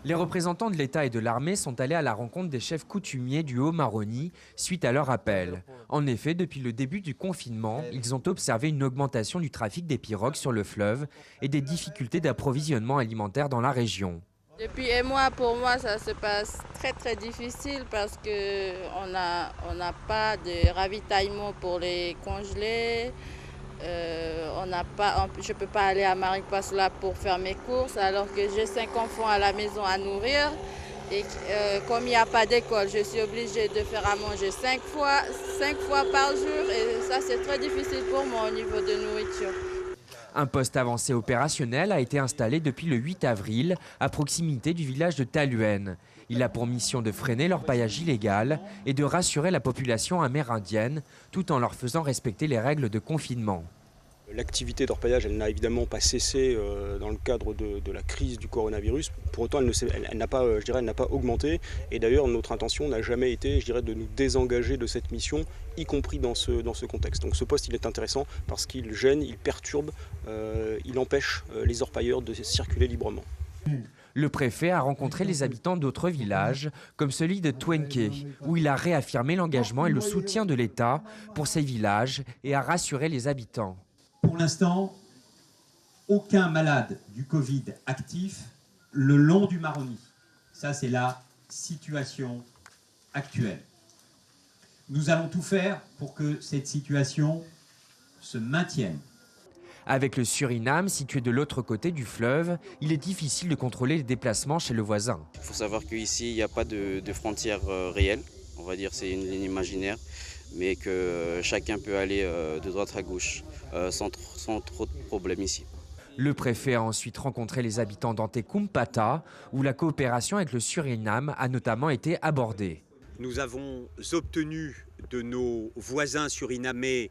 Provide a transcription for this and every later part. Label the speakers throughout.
Speaker 1: Les représentants de l'État et de l'armée sont allés à la rencontre des chefs coutumiers du Haut-Maroni suite à leur appel. En effet, depuis le début du confinement, ils ont observé une augmentation du trafic des pirogues sur le fleuve et des difficultés d'approvisionnement alimentaire dans la région.
Speaker 2: Depuis un mois, pour moi, ça se passe très difficile parce qu'on n'a pas de ravitaillement pour les congelés. Je ne peux pas aller à Maripasoula pour faire mes courses alors que j'ai 5 enfants à la maison à nourrir. Et comme il n'y a pas d'école, je suis obligée de faire à manger 5 fois par jour. Et ça, c'est très difficile pour moi au niveau de nourriture.
Speaker 1: Un poste avancé opérationnel a été installé depuis le 8 avril à proximité du village de Taluène. Il a pour mission de freiner l'orpaillage illégal et de rassurer la population amérindienne tout en leur faisant respecter les règles de confinement.
Speaker 3: L'activité d'orpaillage, elle n'a évidemment pas cessé dans le cadre de la crise du coronavirus. Pour autant, elle n'a pas augmenté. Et d'ailleurs, notre intention n'a jamais été, de nous désengager de cette mission, y compris dans ce contexte. Donc ce poste, il est intéressant parce qu'il gêne, il perturbe, il empêche les orpailleurs de circuler librement.
Speaker 1: Le préfet a rencontré les habitants d'autres villages, comme celui de Twenke, où il a réaffirmé l'engagement et le soutien de l'État pour ces villages et a rassuré les habitants.
Speaker 4: Pour l'instant, aucun malade du Covid actif le long du Maroni. Ça, c'est la situation actuelle. Nous allons tout faire pour que cette situation se maintienne.
Speaker 1: Avec le Suriname situé de l'autre côté du fleuve, il est difficile de contrôler les déplacements chez le voisin.
Speaker 5: Il faut savoir qu'ici, il n'y a pas de frontières réelles. On va dire c'est une ligne imaginaire, mais que chacun peut aller de droite à gauche sans trop de problèmes ici.
Speaker 1: Le préfet a ensuite rencontré les habitants d'Antekumpata, où la coopération avec le Suriname a notamment été abordée.
Speaker 6: Nous avons obtenu de nos voisins surinamais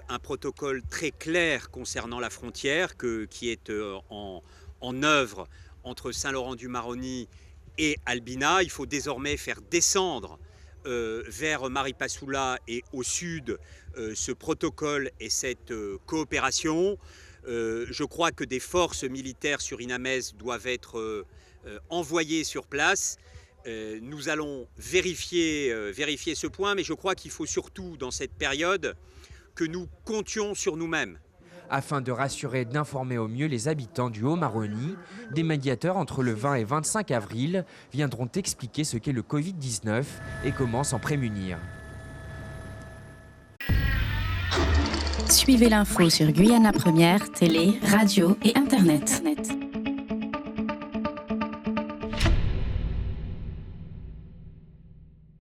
Speaker 6: un protocole très clair concernant la frontière qui est en œuvre entre Saint-Laurent-du-Maroni et Albina. Il faut désormais faire descendre vers Maripasoula et au sud ce protocole et cette coopération. Je crois que des forces militaires surinamaises doivent être envoyées sur place. Nous allons vérifier ce point, mais je crois qu'il faut surtout dans cette période que nous comptions sur nous-mêmes.
Speaker 1: Afin de rassurer et d'informer au mieux les habitants du Haut-Maroni, des médiateurs entre le 20 et 25 avril viendront expliquer ce qu'est le Covid-19 et comment s'en prémunir.
Speaker 7: Suivez l'info sur Guyana Première, télé, radio et internet.